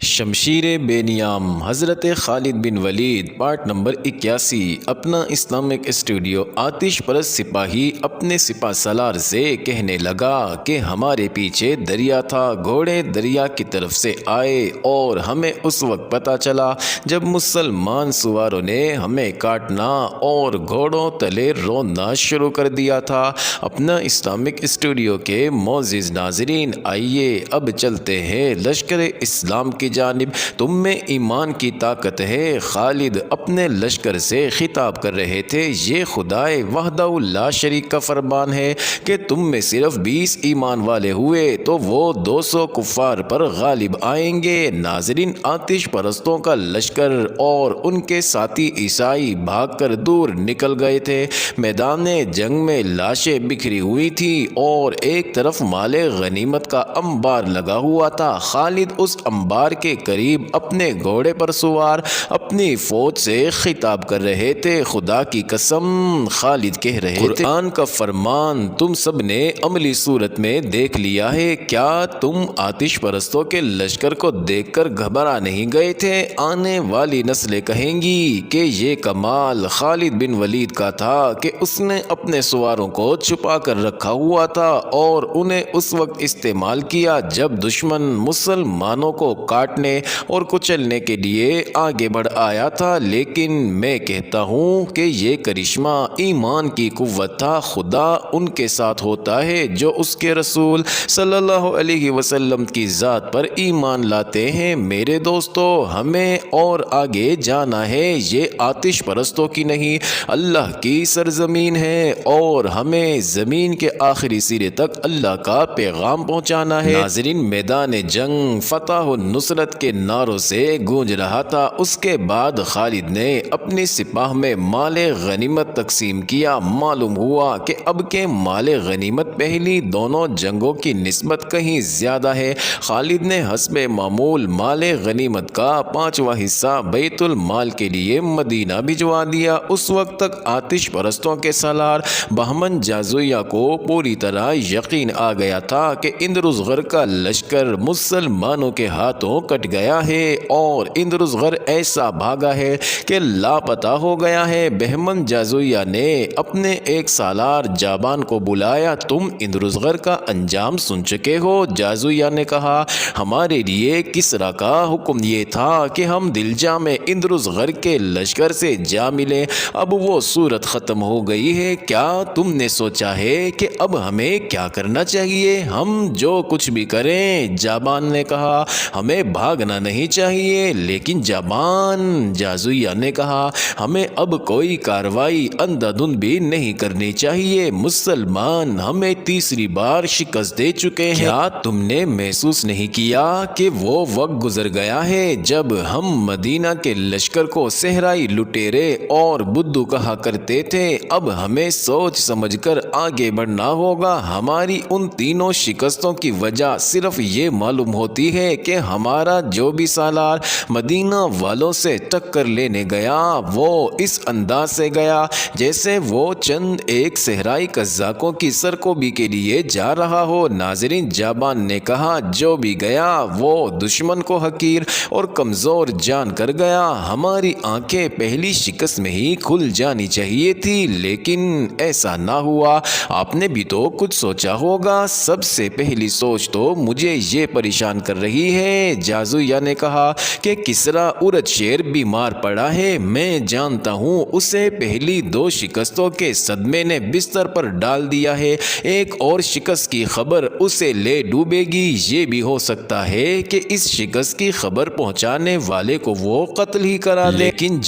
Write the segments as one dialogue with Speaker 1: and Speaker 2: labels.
Speaker 1: شمشیر بے نیام حضرت خالد بن ولید part number 81۔ اپنا اسلامک اسٹوڈیو۔ آتش پرست سپاہی اپنے سپہ سالار سے کہنے لگا کہ ہمارے پیچھے دریا تھا، گھوڑے دریا کی طرف سے آئے اور ہمیں اس وقت پتہ چلا جب مسلمان سواروں نے ہمیں کاٹنا اور گھوڑوں تلے روندنا شروع کر دیا تھا۔ اپنا اسلامک اسٹوڈیو کے معزز ناظرین، آئیے اب چلتے ہیں لشکر اسلام کی جانب۔ تم میں ایمان کی طاقت ہے۔ خالد اپنے لشکر سے خطاب کر رہے تھے، یہ خدائے وحدہ لا شریک کا فرمان ہے کہ تم میں صرف 20 ایمان والے ہوئے تو وہ 200 کفار پر غالب آئیں گے۔ ناظرین، آتش پرستوں کا لشکر اور ان کے ساتھی عیسائی بھاگ کر دور نکل گئے تھے۔ میدان جنگ میں لاشیں بکھری ہوئی تھی اور ایک طرف مال غنیمت کا انبار لگا ہوا تھا۔ خالد اس انبار کے قریب اپنے گھوڑے پر سوار اپنی فوج سے خطاب کر رہے تھے۔ خدا کی قسم، خالد کہہ رہے تھے، قرآن کا فرمان تم سب نے عملی صورت میں دیکھ لیا ہے۔ کیا تم آتش پرستوں کے لشکر کو دیکھ کر گھبرا نہیں گئے تھے؟ آنے والی نسلیں کہیں گی کہ یہ کمال خالد بن ولید کا تھا کہ اس نے اپنے سواروں کو چھپا کر رکھا ہوا تھا اور انہیں اس وقت استعمال کیا جب دشمن مسلمانوں کو کاٹنے اور کچلنے کے لیے آگے بڑھ آیا تھا۔ لیکن میں کہتا ہوں کہ یہ کرشمہ ایمان کی قوت تھا۔ خدا ان کے ساتھ ہوتا ہے جو اس کے رسول صلی اللہ علیہ وسلم کی ذات پر ایمان لاتے ہیں۔ میرے دوستو، ہمیں اور آگے جانا ہے۔ یہ آتش پرستوں کی نہیں، اللہ کی سرزمین ہے اور ہمیں زمین کے آخری سرے تک اللہ کا پیغام پہنچانا ہے۔ ناظرین، میدان جنگ فتح و نصرت کے نعروں سے گونج رہا تھا۔ اس کے بعد خالد نے اپنی سپاہ میں مال غنیمت تقسیم کیا۔ معلوم ہوا کہ اب کے مال غنیمت پہلی دونوں جنگوں کی نسبت کہیں زیادہ ہے۔ خالد نے حسب معمول مال غنیمت کا 5واں حصہ بیت المال کے لیے مدینہ بھجوا دیا۔ اس وقت تک آتش پرستوں کے سالار بہمن جازویہ کو پوری طرح یقین آ گیا تھا کہ اندرزغر کا لشکر مسلمانوں کے ہاتھوں کٹ گیا ہے اور اندرزغر ایسا بھاگا ہے کہ لاپتہ ہو گیا ہے۔ بہمن جازویہ نے اپنے ایک سالار جابان کو بلایا، تم اندرزغر کا انجام سن چکے ہو؟ جازویہ نے کہا، ہمارے لیے کسریٰ کا حکم یہ تھا کہ ہم دلجا میں اندرزغر کے لشکر سے جا ملیں۔ اب وہ صورت ختم ہو گئی ہے۔ کیا تم نے سوچا ہے کہ اب ہمیں کیا کرنا چاہیے؟ ہم جو کچھ بھی کریں، جابان نے کہا، ہمیں بھاگنا نہیں چاہیے۔ لیکن جازویہ نے کہا، ہمیں اب کوئی کارروائی اندھادھند بھی نہیں کرنی چاہیے۔ مسلمان ہمیں تیسری بار شکست دے چکے ہیں۔ کیا تم نے محسوس نہیں کیا کہ وہ وقت گزر گیا ہے جب ہم مدینہ کے لشکر کو صحرائی لٹیرے اور بدھو کہا کرتے تھے؟ اب ہمیں سوچ سمجھ کر آگے بڑھنا ہوگا۔ ہماری ان تینوں شکستوں کی وجہ صرف یہ معلوم ہوتی ہے کہ ہمارا جو بھی سالار مدینہ والوں سے ٹکر لینے گیا وہ اس انداز سے گیا جیسے وہ چند ایک صحرائی قزاقوں کی سرکوبی کے لیے جا رہا ہو۔ ناظرین، جابان نے کہا، جو بھی گیا وہ دشمن کو حقیر اور کمزور جان کر گیا۔ ہماری آنکھیں پہلی شکست میں ہی کھل جانی چاہیے تھی، لیکن ایسا نہ ہوا۔ آپ نے بھی تو کچھ سوچا ہوگا۔ سب سے پہلی سوچ تو مجھے یہ پریشان کر رہی ہے۔ جازویہ نے کہا کہ کسریٰ عورت شیر بیمار پڑا ہے، میں جانتا ہوں اسے پہلی 2 شکستوں کے صدمے نے بستر پر ڈال دیا ہے۔ ایک اور شکست کی خبر اسے لے ڈوبے گی۔ یہ بھی ہو سکتا ہے کہ اس شکست کی خبر پہنچانے والے کو وہ قتل ہی کرا دے۔ لیکن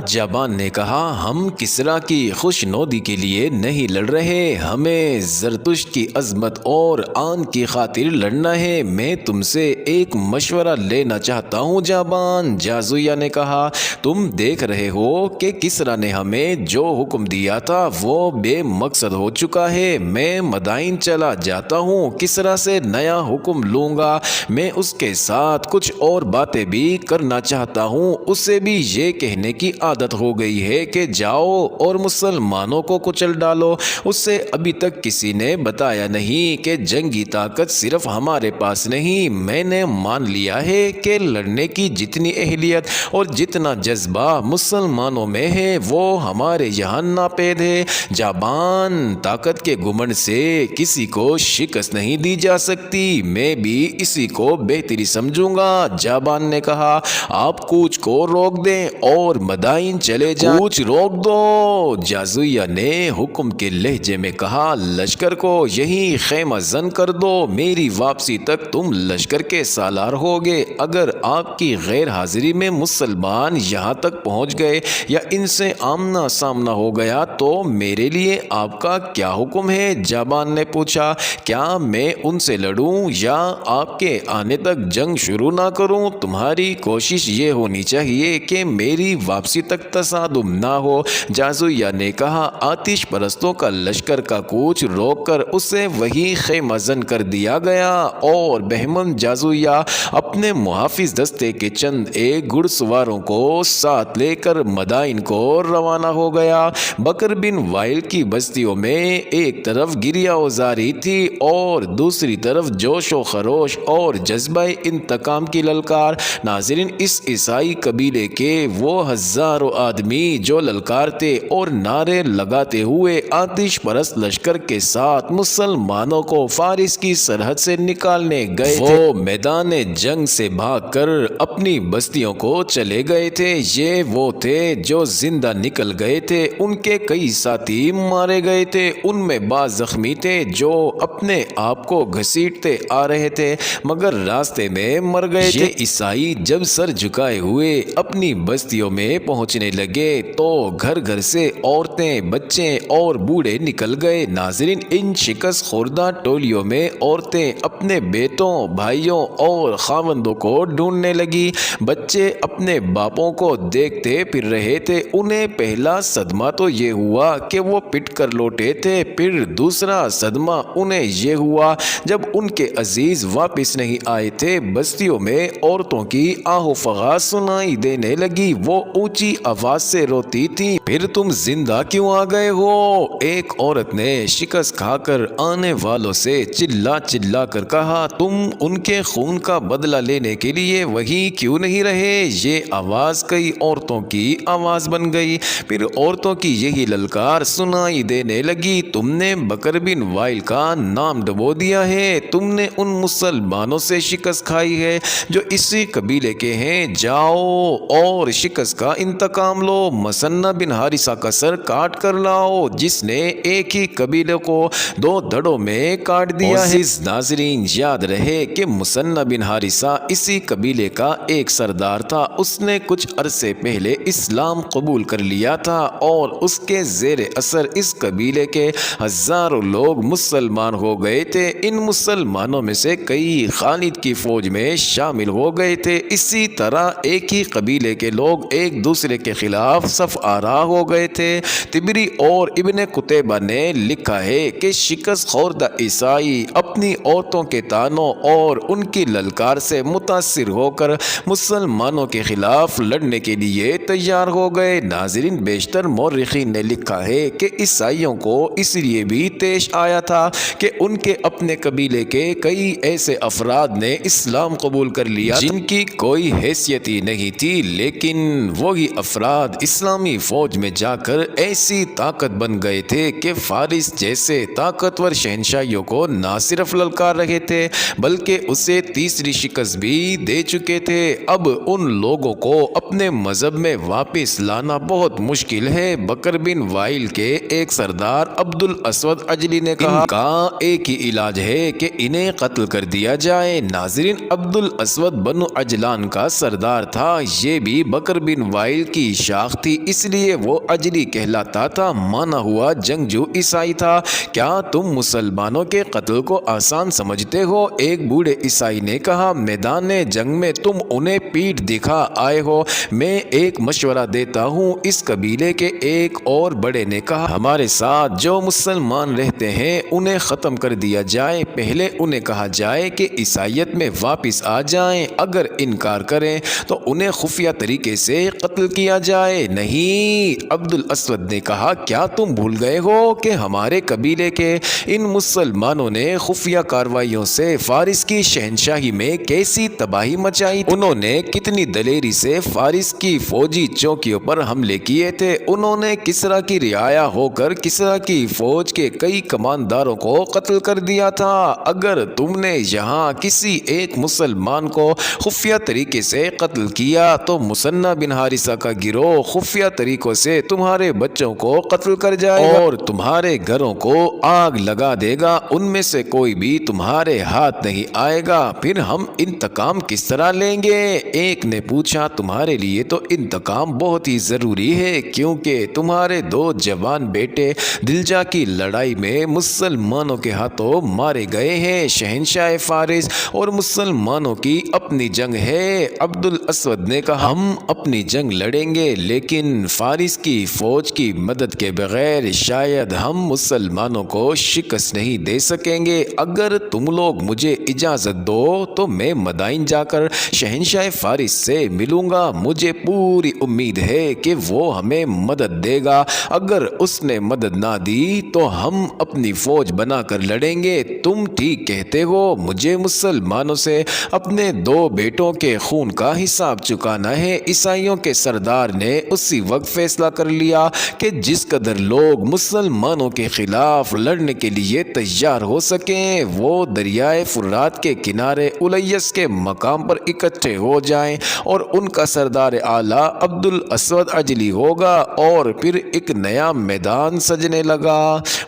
Speaker 1: جابان نے کہا، ہم کسریٰ کی خوش نودی کے لیے نہیں لڑ رہے، ہمیں زرتشت کی عظمت اور آن کی خاطر لڑنا ہے۔ میں تم سے ایک مشورہ لینا چاہتا ہوں جابان۔ جازویہ نے کہا، تم دیکھ رہے ہو کہ کسریٰ نے ہمیں جو حکم دیا تھا وہ بے مقصد ہو چکا ہے۔ میں مدائن چلا جاتا ہوں، کسریٰ سے نیا حکم لوں گا۔ میں اس کے ساتھ کچھ اور باتیں بھی کرنا چاہتا ہوں۔ اسے بھی یہ کہنے کی عادت ہو گئی ہے کہ جاؤ اور مسلمانوں کو کچل ڈالو۔ اسے ابھی تک کسی نے بتایا نہیں کہ جنگی طاقت صرف ہمارے پاس نہیں، میں نے مان لیا ہے کہ لڑنے کی جتنی اہلیت اور جتنا جذبہ مسلمانوں میں ہے وہ ہمارے یہاں ناپید ہے۔ جابان طاقت کے گھمنڈ سے کسی کو شکست نہیں دی جا سکتی، میں بھی اسی کو بہتری سمجھوں گا۔ جابان نے کہا آپ کوچ کو روک دیں اور مدائن چلے جائیں۔ کوچ روک دو، جازویہ نے حکم کے لہجے میں کہا، لشکر کو یہی خیمہ زن کر دو، میری واپسی تک تم لشکر کے سالار ہوگے۔ اگر آپ کی غیر حاضری میں مسلمان یہاں تک پہنچ گئے یا ان سے آمنا سامنا ہو گیا تو میرے لیے آپ کا کیا حکم ہے؟ جابان نے پوچھا، کیا میں ان سے لڑوں یا آپ کے آنے تک جنگ شروع نہ کروں؟ تمہاری کوشش یہ ہونی چاہیے کہ میری واپسی تک تصادم نہ ہو۔ جازویہ نے کہا، آتش پرستوں کا لشکر کا کوچ روک کر اسے وہی خیمہ زن کر دیا گیا اور بہمن جازویہ اپنے محافظ دستے کے چند ایک گھڑ سواروں کو ساتھ لے کر مدائن کو روانہ ہو گیا۔ بکر بن وائل کی بستیوں میں ایک طرف گریہ وزاری تھی اور دوسری طرف جوش و خروش اور جذبہ انتقام کی للکار۔ ناظرین، اس عیسائی قبیلے کے وہ ہزاروں آدمی جو للکارتے اور نعرے لگاتے ہوئے آتش پرست لشکر کے ساتھ مسلمانوں کو فارس کی سرحد سے نکالنے گئے تھے، وہ میدان جنگ سے بھاگ کر اپنی بستیوں کو چلے گئے تھے۔ یہ وہ تھے جو زندہ نکل گئے تھے، ان کے کئی ساتھی مارے گئے تھے، ان میں بعض زخمی تھے جو اپنے آپ کو گھسیٹتے آ رہے تھے مگر راستے میں مر گئے تھے۔ عیسائی جب سر جھکائے ہوئے اپنی بستیوں میں پہنچنے لگے تو گھر گھر سے عورتیں، بچے اور بوڑھے نکل گئے۔ ناظرین، ان شکست خوردہ ٹولیوں میں عورتیں اپنے بیٹوں، بھائیوں اور خاوندوں کو ڈھونڈنے لگی۔ بچے اپنے باپوں کو دیکھتے پھر رہے تھے۔ انہیں پہلا صدمہ تو یہ ہوا کہ وہ پٹ کر لوٹے تھے، پھر دوسرا صدمہ انہیں یہ ہوا جب ان کے عزیز واپس نہیں آئے تھے۔ بستیوں میں عورتوں کی آہ و فغان سنائی دینے لگی، وہ اونچی آواز سے روتی تھی، پھر تم زندہ کیوں آ گئے ہو؟ ایک عورت نے شکست کھا کر آنے والوں سے چلا چلا کر کہا، تم ان کے خون کا بدلہ لینے کے لیے وہیں کیوں نہیں رہے؟ یہ آواز کئی عورتوں کی آواز بن گئی، پھر عورتوں کی یہی للکار سنائی دینے لگی، تم نے بکر بن وائل کا نام ڈبو دیا ہے، تم نے ان مسلمانوں سے شکست کھائی ہے جو اسی قبیلے کے ہیں، جاؤ اور شکست کا انتقام لو، مثنہ بن حارثہ کا سر کاٹ کر لاؤ جس نے ایک ہی قبیلے کو دو دھڑوں میں کاٹ دیا ہے۔ ناظرین، یاد رہے کہ مثنہ بن حارثہ اسی قبیلے کا ایک سردار تھا، اس نے کچھ عرصے پہلے اسلام قبول کر لیا تھا اور اس کے زیر اثر اس قبیلے کے ہزاروں لوگ مسلمان ہو گئے تھے۔ ان مسلمانوں میں سے کئی خالد کی فوج میں شامل ہو گئے تھے۔ اسی طرح ایک ہی قبیلے کے لوگ ایک دوسرے کے خلاف صف آرا ہو گئے تھے۔ تبری اور ابن قتیبہ نے لکھا ہے کہ شکست خوردہ عیسائی اپنی عورتوں کے طعنوں اور ان کی للکار سے متاثر ہو کر مسلمانوں کے خلاف لڑنے کے لیے تیار ہو گئے۔ ناظرین، بیشتر مورخین نے لکھا ہے کہ عیسائیوں کو اس لیے بھی پیش آیا تھا کہ ان کے اپنے قبیلے کے کئی ایسے افراد نے اسلام قبول کر لیا جن کی کوئی حیثیت ہی نہیں تھی، لیکن وہی افراد اسلامی فوج میں جا کر ایسی طاقت بن گئے تھے کہ فارس جیسے طاقتور شہنشاہیوں کو نہ صرف للکار رہے تھے بلکہ اسے تیسری شکست بھی دے چکے تھے۔ اب ان لوگوں کو اپنے مذہب میں واپس لانا بہت مشکل ہے۔ بکر بن وائل کے ایک سردار عبد الاسود عجلی نے کہا، ان کا ایک ہی علاج ہے کہ انہیں قتل کر دیا جائے۔ ناظرین، عبد الاسود بنو عجلان کا سردار تھا، یہ بھی بکر بن وائل کی شاخ تھی، اس لیے وہ عجلی کہلاتا تھا، مانا ہوا جنگجو عیسائی تھا۔ کیا تم مسلمانوں کے قتل کو آسان سمجھتے ہو؟ ایک بوڑھے عیسائی نے کہا، میدان جنگ میں تم انہیں پیٹھ دکھا آئے ہو، میں ایک مشورہ دیتا ہوں۔ اس قبیلے کے ایک اور بڑے نے کہا، ہمارے ساتھ جو مسلمان رہتے ہیں انہیں ختم کر دیا جائے، پہلے انہیں کہا جائے کہ عیسائیت میں واپس آ جائیں، اگر انکار کریں تو انہیں خفیہ طریقے سے قتل کیا جائے۔ نہیں، عبد الاسود نے کہا، کیا تم بھول گئے ہو کہ ہمارے قبیلے کے ان مسلمانوں نے خفیہ کارروائیوں سے فارس کی شہنشاہی میں کیسی تباہی مچائی تھی، انہوں نے کتنی دلیری سے فارس کی فوجی چوکیوں پر حملے کیے تھے، انہوں نے کسریٰ کی رعایا ہو کر کسریٰ کی فوج کے کئی کمانداروں کو قتل کر دیا تھا۔ اگر تم نے یہاں کسی ایک مسلمان کو خفیہ طریقے سے قتل کیا تو مثنیٰ بن حارثہ کا گروہ خفیہ طریقوں سے تمہارے بچوں کو قتل کر جائے گا اور تمہارے گھروں کو آگ لگا دے گا، ان میں سے کوئی بھی تمہارے ہاتھ نہیں آئے گا، پھر ہم انتقام کس طرح لیں گے؟ ایک نے پوچھا، تمہارے لیے تو انتقام بہت ہی ضروری ہے، کیونکہ تمہارے 2 جوان بیٹے دلجا کی لڑائی میں مسلمانوں کے ہاتھوں مارے گئے ہیں۔ شہنشاہ فارس اور مسلمانوں کی اپنی جنگ ہے۔ عبد الاسود نے کہا، ہم اپنی جنگ لڑیں گے، لیکن فارس کی فوج کی مدد کے بغیر شاید ہم مسلمانوں کو شکست نہیں دے سکیں گے۔ اگر تم لوگ مجھے اجازت دو تو میں مدائن جا کر شہنشاہ فارس سے ملوں گا، مجھے پوری امید ہے کہ وہ ہمیں مدد دے گا، اگر اس نے مدد نہ دی تو ہم اپنی فوج بنا کر لڑیں گے۔ تم ٹھیک کہتے ہو، مجھے مسلمانوں سے اپنے 2 بیٹوں کے خون کا حساب چکانا ہے۔ عیسائیوں کے سردار نے اسی وقت فیصلہ کر لیا کہ جس قدر لوگ مسلمانوں کے خلاف لڑنے کے لیے تیار ہو سکیں وہ دریائے فرات کے کنارے الیس کے مقام پر اکٹھے ہو جائیں اور ان کا سردار اعلیٰ عبد الاسود عجلی ہوگا، اور پھر ایک نیا میدان سجنے لگا۔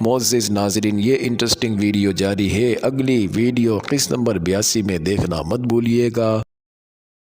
Speaker 1: معزز ناظرین، یہ انٹرسٹنگ ویڈیو جاری ہے، اگلی ویڈیو قسط نمبر 82 میں دیکھنا مت بھولیے گا۔